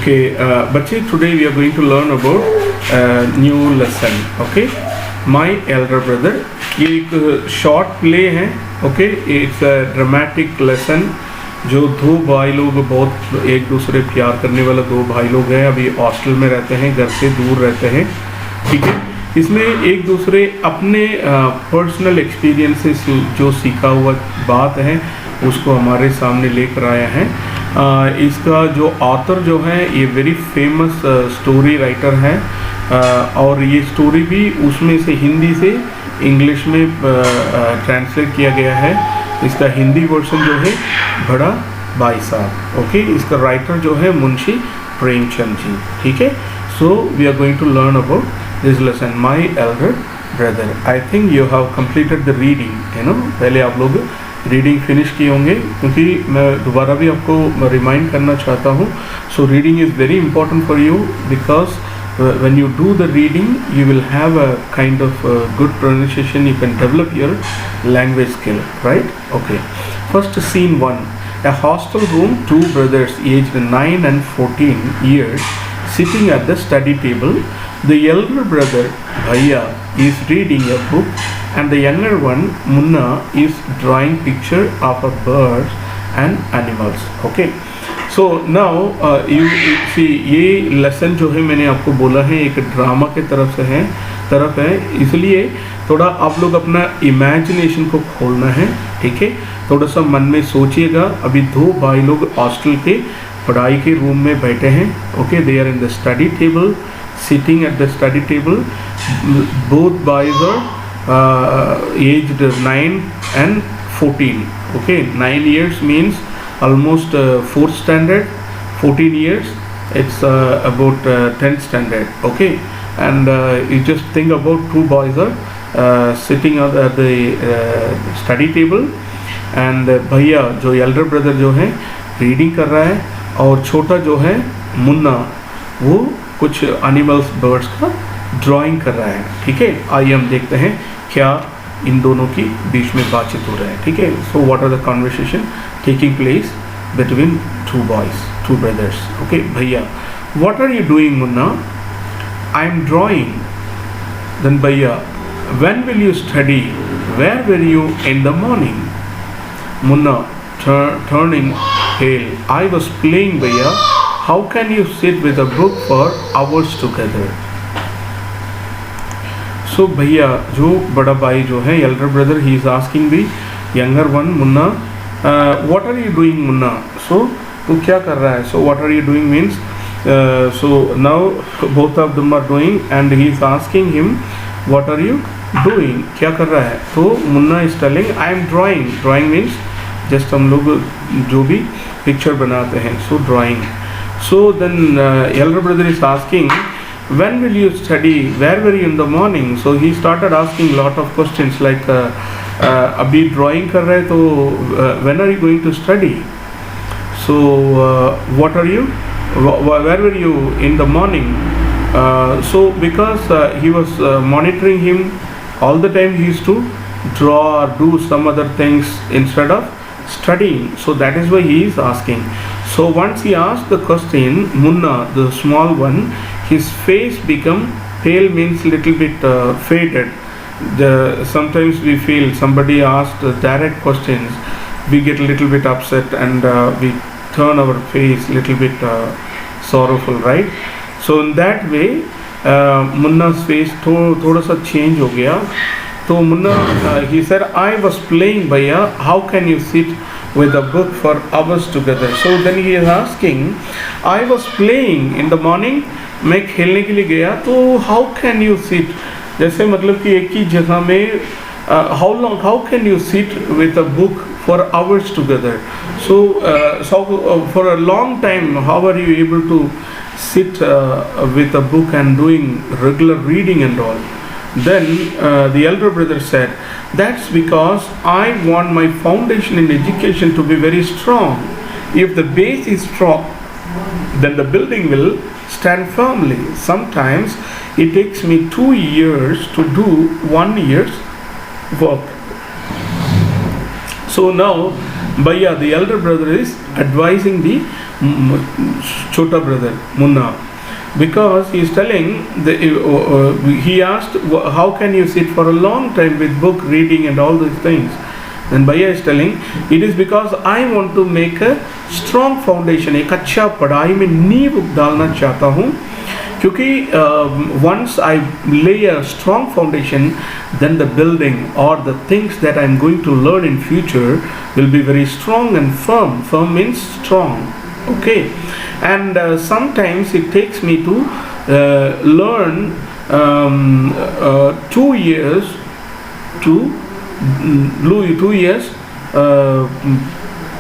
Okay, Bache, today we are going to learn about new lesson. Okay, my elder brother. ये एक short play है. Okay, it's a dramatic lesson. जो दो भाई लोग, बहुत एक दूसरे प्यार करने वाला दो भाई लोग हैं, अभी हॉस्टल में रहते हैं, घर से दूर रहते हैं. ठीक है, इसमें एक दूसरे अपने पर्सनल एक्सपीरियंसेस जो सीखा हुआ बात है उसको हमारे सामने लेकर आया है. इसका जो ऑथर जो है ये वेरी फेमस स्टोरी राइटर है, और ये स्टोरी भी उसमें से हिंदी से इंग्लिश में ट्रांसलेट किया गया है. इसका हिंदी वर्जन जो है बड़ा भाई साहब. ओके, इसका राइटर जो है मुंशी प्रेमचंद जी. ठीक है, so we are going to learn about this lesson, my elder brother. I think you have completed the reading. पहले आप लोग रीडिंग फिनिश किए होंगे, क्योंकि मैं दोबारा भी आपको रिमाइंड करना चाहता हूँ. So reading is very important for you, because when you do the reading you will have a kind of good pronunciation. You can develop your language skill, right? Okay, first scene 1. A hostel room, two brothers aged 9 and 14 years sitting at the study table. The elder brother Bhaiya is reading a book and the younger one Munna is drawing picture of a birds and animals. Okay, so now you see, ये lesson जो है मैंने आपको बोला है एक drama के तरफ है, इसलिए थोड़ा आप लोग अपना इमेजिनेशन को खोलना है. ठीक है, थोड़ा सा मन में सोचिएगा. अभी दो भाई लोग हॉस्टल के पढ़ाई के रूम में बैठे हैं. Okay, they are in the study table, sitting at the study table. Both boys are aged 9 and 14. Okay, 9 years means almost 4th standard, 14 years it's about 10th standard. Okay, and you just think about two boys are sitting at the study table, and भैया जो elder brother जो है reading कर रहा है, और छोटा जो है मुन्ना वो कुछ animals, birds का drawing कर रहा है. ठीक है, आइए हम देखते हैं क्या इन दोनों की बीच में बातचीत हो रहा है. ठीक है, so what are the conversation taking place between two boys, two brothers. Okay, Bhaiya, what are you doing, Munna? I am drawing. Then Bhaiya, when will you study? Where were you in the morning? Munna turning pale. I was playing, Bhaiya. How can you sit with a book for hours together? So Bhaiya, जो बड़ा भाई जो है elder brother, he is asking the younger one, Munna, what are you doing, Munna? So तू क्या कर रहा है? So what are you doing means so now both of them are doing and he is asking him what are you doing, क्या कर रहा है? तो Munna is telling I am drawing. Drawing means just हम लोग जो भी पिक्चर बनाते हैं, so drawing. So then elder brother is asking when will you study, where were you in the morning? So he started asking lot of questions like अभी drawing कर रहे हैं तो when are you going to study? So what are you, where were you in the morning? So because he was monitoring him all the time, he used to draw or do some other things instead of studying, so that is why he is asking. So once he asked the question, Munna, the small one, his face become pale means little bit faded. Sometimes we feel somebody asked direct questions, we get a little bit upset and we turn our face little bit sorrowful, right? So in that way Munna's face थोड़ा सा change हो गया. तो Munna he said I was playing, Bhaiya, how can you sit with a book for hours together? So then he is asking I was playing in the morning, मैं खेलने के लिए गया, तो how can you sit, जैसे मतलब कि एक ही जगह में how can you sit with a book for hours together? So for a long time how are you able to sit with a book and doing regular reading and all? Then the elder brother said that's because I want my foundation in education to be very strong. If the base is strong, then the building will stand firmly. Sometimes it takes me 2 years to do 1 year's work. So now Bhaiya, the elder brother, is advising the chota brother Munna, because he is telling he asked, how can you sit for a long time with book reading and all these things? Then Bhaiya is telling, it is because I want to make a strong foundation, एक अच्छा पढ़ाई में नींव डालना चाहता हूँ, क्योंकि once I lay a strong foundation, then the building or the things that I am going to learn in future will be very strong and firm. Firm means strong. Okay, and sometimes it takes me to learn 2 years to 2 years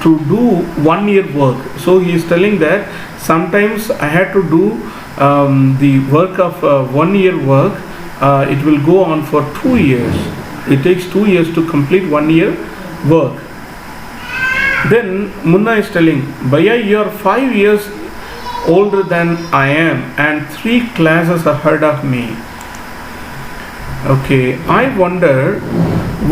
to do 1 year work. So he is telling that sometimes I had to do the work of 1 year work. It will go on for 2 years. It takes 2 years to complete 1 year work. Then Munna is telling, Bhaiya, you are 5 years older than I am and 3 classes ahead of me. Okay, I wonder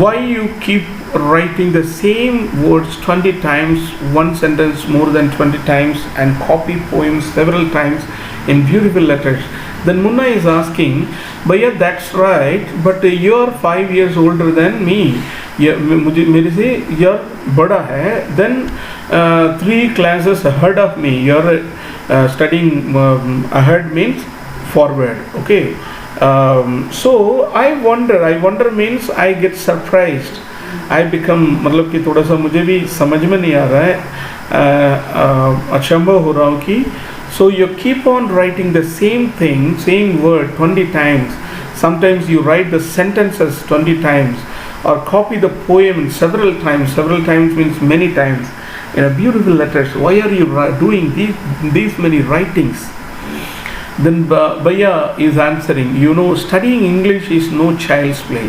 why you keep writing the same words 20 times, one sentence more than 20 times, and copy poems several times in beautiful letters. Then Munna is asking, Bhaiya, that's right, but you are 5 years older than me. मेरे से यह बड़ा है. Then 3 classes ahead of me. You're studying ahead means forward. Okay. So I wonder means I get surprised. I become, मतलब कि थोड़ा सा मुझे भी समझ में नहीं आ रहा है, अचंभा हो रहा हूँ कि so you keep on writing the same thing, same word 20 times. Sometimes you write the sentences 20 times, or copy the poem several times. Several times means many times in a beautiful letters. Why are you doing these many writings? Then Bhaiya is answering, studying English is no child's play.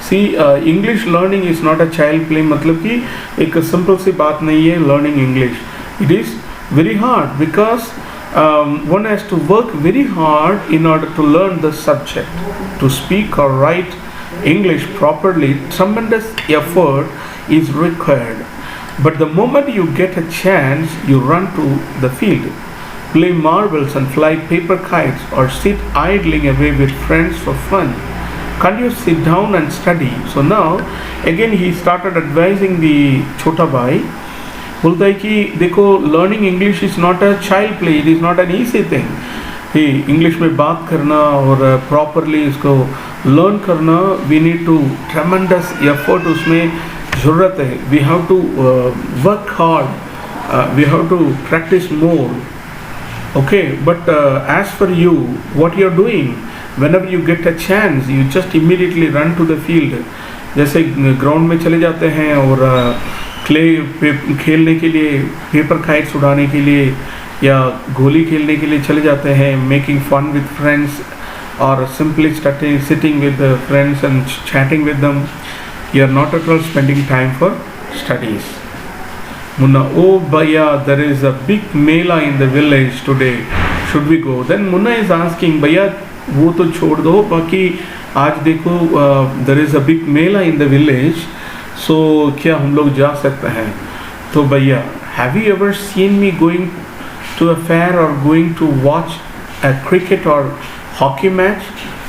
See, English learning is not a child play. मतलब कि एक simple सी बात नहीं है learning English. It is very hard because one has to work very hard in order to learn the subject. To speak or write English properly, tremendous effort is required. But the moment you get a chance, you run to the field, play marbles and fly paper kites, or sit idling away with friends for fun. Can't you sit down and study? So now, again he started advising the Chota Bhai. बोलता है कि देखो, learning English is not a child play. It is not an easy thing. English में बात करना और properly इसको learn करना, we need to tremendous effort उसमें ज़रूरत है. We have to work hard, we have to practice more. Okay, but as for you, what you are doing, whenever you get a chance, you just immediately run to the field. जैसे ground में चले जाते हैं और clay खेलने के लिए, paper kites उड़ाने के लिए या गोली खेलने के लिए चले जाते हैं, मेकिंग फन विद फ्रेंड्स और simply sitting with friends and chatting with them. You are not at all spending time for studies. Munna, oh Bhaiya, there is a big mela in the village today. Should we go? Then Munna is asking, Bhaiya, वो तो छोड़ दो, बाकी आज देखो there is a big mela in the village, so क्या हम लोग जा सकते हैं? तो भैया, have you ever seen me going to a fair or going to watch a cricket or hockey match?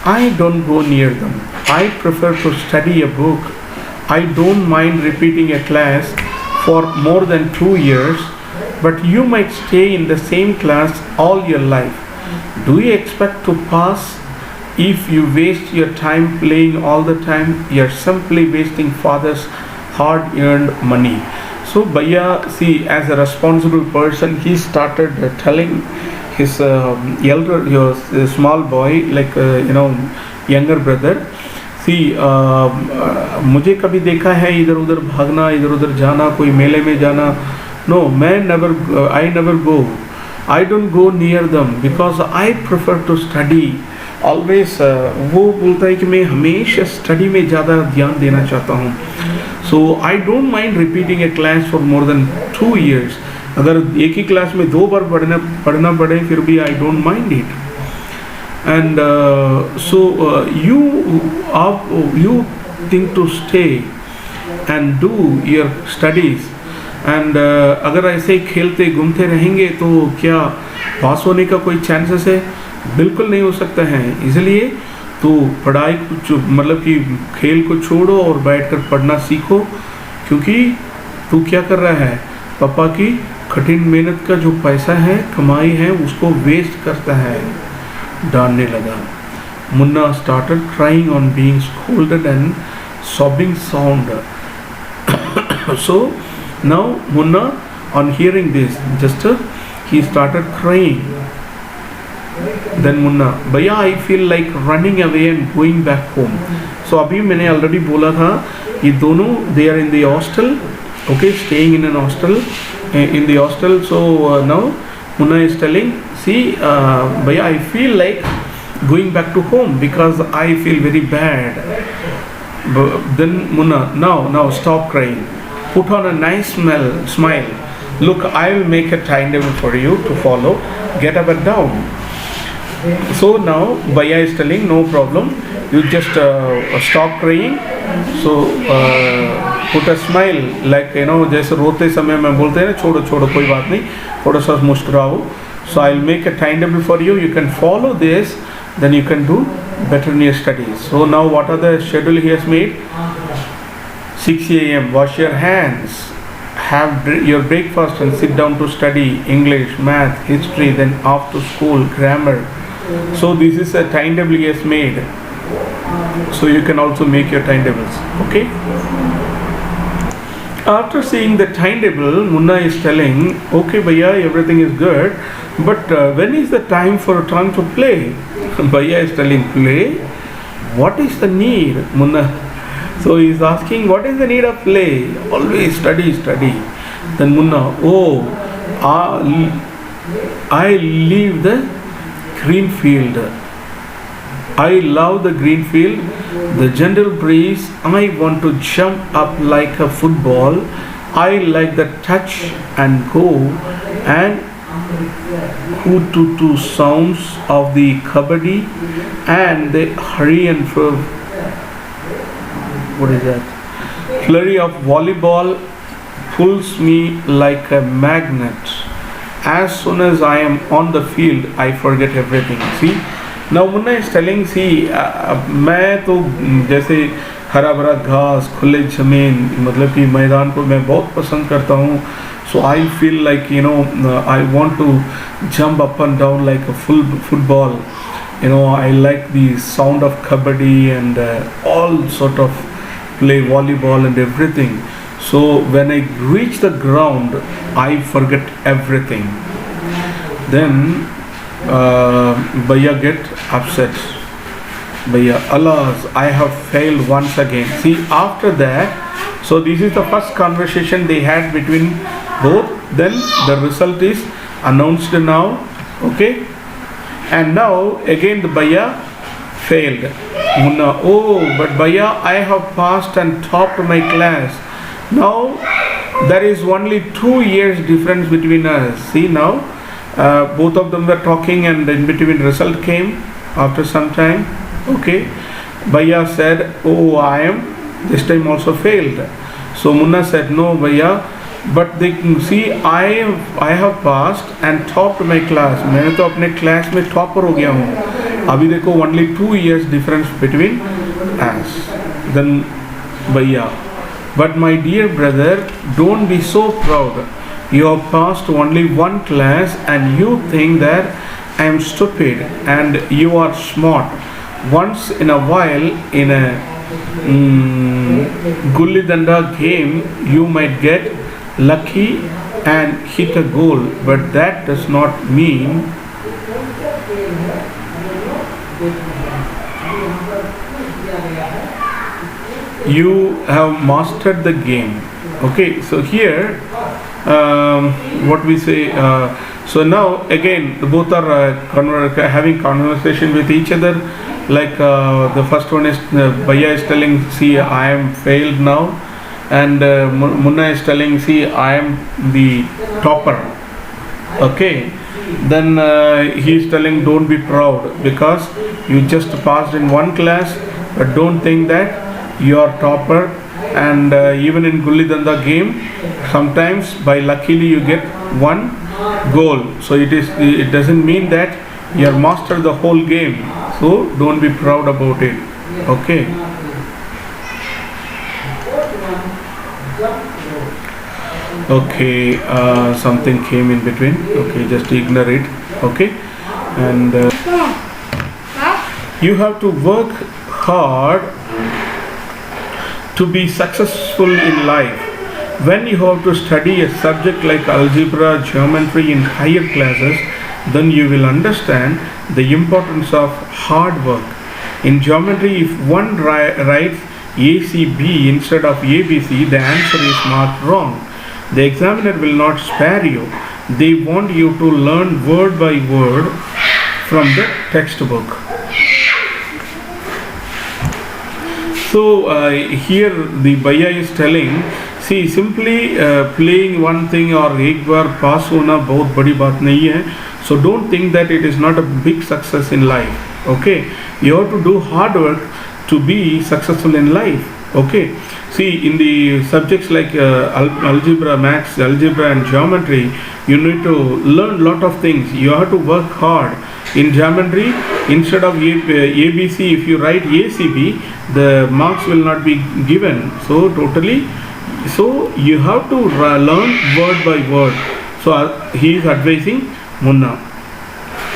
I don't go near them. I prefer to study a book. I don't mind repeating a class for more than 2 years, but you might stay in the same class all your life. Do you expect to pass if you waste your time playing all the time? You are simply wasting father's hard-earned money. So Bhaiya, see, as a responsible person, he started telling his small boy, like younger brother, see, मुझे कभी देखा है इधर उधर भागना, इधर उधर जाना, कोई मेले में जाना? No, I never go. I don't go near them because I prefer to study. Always वो बोलता है कि मैं हमेशा स्टडी में ज़्यादा ध्यान देना चाहता हूँ. So I don't mind repeating a class for more than 2 years. अगर एक ही क्लास में 2 बार पढ़ना पड़े फिर भी I don't mind it. And so you think to stay and do your studies and अगर ऐसे ही खेलते घूमते रहेंगे तो क्या पास होने का कोई चांसेस है? बिल्कुल नहीं हो सकता है। इसलिए तो पढ़ाई को मतलब कि खेल को छोड़ो और बैठकर पढ़ना सीखो, क्योंकि तू क्या कर रहा है, पापा की कठिन मेहनत का जो पैसा है, कमाई है, उसको वेस्ट करता है। डांटने लगा। Munna started crying on being scolded and sobbing sound. So now Munna, on hearing this, just he started crying. Then Munna, भैया I feel like running away and going back home. So अभी मैंने already बोला था ये दोनों they are in the hostel, okay, staying in an hostel, in the hostel. So now Munna is telling, see भैया I feel like going back to home because I feel very bad. Then Munna, now stop crying. Put on a nice smile. Look, I will make a timetable for you to follow. Get up and down. So now Bhaiya is telling, no problem. You just stop crying. So put a smile, like जैसे रोते समय में बोलते हैं ना, छोड़ो छोड़ो कोई बात नहीं, थोड़ा सा मुस्कुराओ. So I'll make a timetable for you. You can follow this. Then you can do better in your studies. So now what are the schedule he has made? 6 a.m. wash your hands, have your breakfast and sit down to study English, math, history, then off to school, grammar. So this is a timetable he has made. So you can also make your timetables. Okay. After seeing the timetable, Munna is telling, okay Bhaiya, everything is good, but when is the time for a turn to play? Bhaiya is telling, play? What is the need, Munna? So he is asking, what is the need of play? Always study, study. Then Munna, oh, I leave the green field. I love the green field, the gentle breeze. I want to jump up like a football. I like the touch and go and hoo-to-to sounds of the kabaddi and the hurry and flurry of volleyball pulls me like a magnet. As soon as I am on the field, I forget everything. See? Now Munna is telling, see, मैं तो जैसे हरा भरा घास, खुले ज़मीन, मतलब कि मैदान को मैं बहुत पसंद करता हूँ. So I feel like I want to jump up and down like a full football. I like the sound of kabaddi and all sort of play volleyball and everything. So when I reach the ground, I forget everything. Then Bhaiya get upset. Bhaiya, alas, I have failed once again. See, after that, so this is the first conversation they had between both. Then the result is announced now. Okay. And now again the Bhaiya failed. Munna, oh, but Bhaiya, I have passed and topped my class. Now there is only 2 years difference between us. See now, both of them were talking and in between result came after some time. Okay. Bhaiya said, oh, I am this time also failed. So Munna said, no Bhaiya, but they can see I have passed and topped my class. मैंने तो अपने class में topper हो गया हूँ. अभी देखो only 2 years difference between us. Then Bhaiya, but my dear brother, don't be so proud. You have passed only one class and you think that I am stupid and you are smart. Once in a while in a gulli danda game you might get lucky and hit a goal, but that does not mean you have mastered the game. Okay, so here what we say, so now again both are having conversation with each other, like the first one is Bhaiya is telling, see, I am failed now, and Munna is telling, see, I am the topper. Okay, then he is telling, don't be proud because you just passed in one class, but don't think that you are topper and even in Gulli Danda game, sometimes by luckily you get one goal. So it doesn't mean that you have mastered the whole game. So don't be proud about it. Okay. Okay, something came in between. Okay, just ignore it. Okay, and you have to work hard to be successful in life. When you have to study a subject like algebra, geometry in higher classes, then you will understand the importance of hard work. In geometry, if one writes ACB instead of ABC, the answer is marked wrong. The examiner will not spare you. They want you to learn word by word from the textbook. So here the Bhaiya is telling, see, simply playing one thing or एक बार पास होना बहुत बड़ी बात नहीं है. So don't think that it is not a big success in life. Okay, you have to do hard work to be successful in life. Okay, see, in the subjects like algebra, maths, algebra and geometry, you need to learn lot of things. You have to work hard. In geometry, instead of ABC, if you write ACB, the marks will not be given. So you have to learn word by word. So he is advising Munna.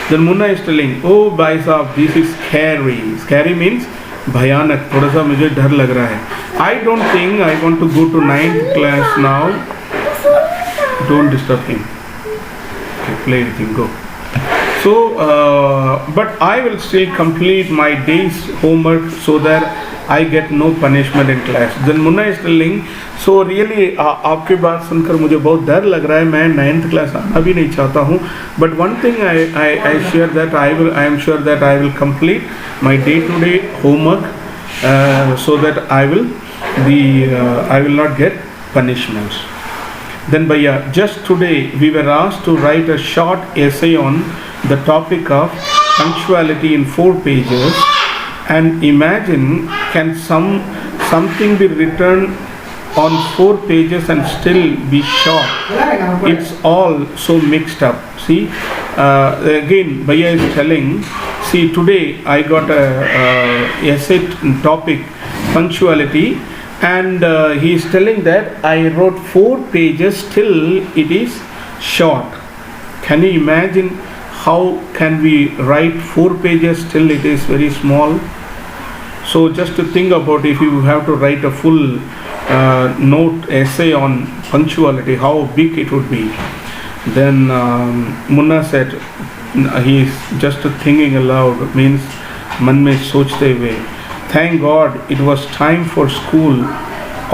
Then Munna is telling, oh bhai sahab, this is scary. Scary means भयानक, थोड़ा सा मुझे डर लग रहा है. I don't think I want to go to 9th class now. Don't disturb him. Okay, play with him, go. So, but I will still complete my day's homework so that I get no punishment in class. Then Munna is telling, so really आपकी बात सुनकर मुझे बहुत डर लग रहा है, मैं 9th class आना भी नहीं चाहता हूँ. But one thing I share that I am sure that I will complete my day-to-day homework so that I will not get punishments. Then Bhaiya, just today we were asked to write a short essay on the topic of punctuality in 4 pages. And imagine, can something be written on 4 pages and still be short? It's all so mixed up. See, again Bhaiya is telling, see, today I got a essay topic punctuality, and he is telling that I wrote 4 pages, still it is short. Can you imagine how can we write 4 pages, still it is very small? So just to think about, if you have to write a full note essay on punctuality, how big it would be. Then Munna said, he is just thinking aloud, means मन में सोचते हुए, thank God it was time for school,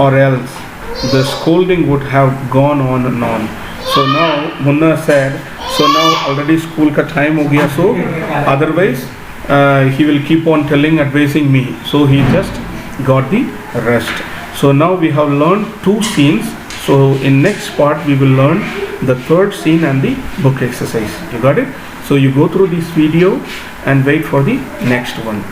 or else the scolding would have gone on and on. So now Munna said, so now already school ka time ho gaya, so otherwise he will keep on telling, advising me. So he just got the rest. So now we have learned 2 scenes. So in next part we will learn the 3rd scene and the book exercise. You got it? So you go through this video and wait for the next one.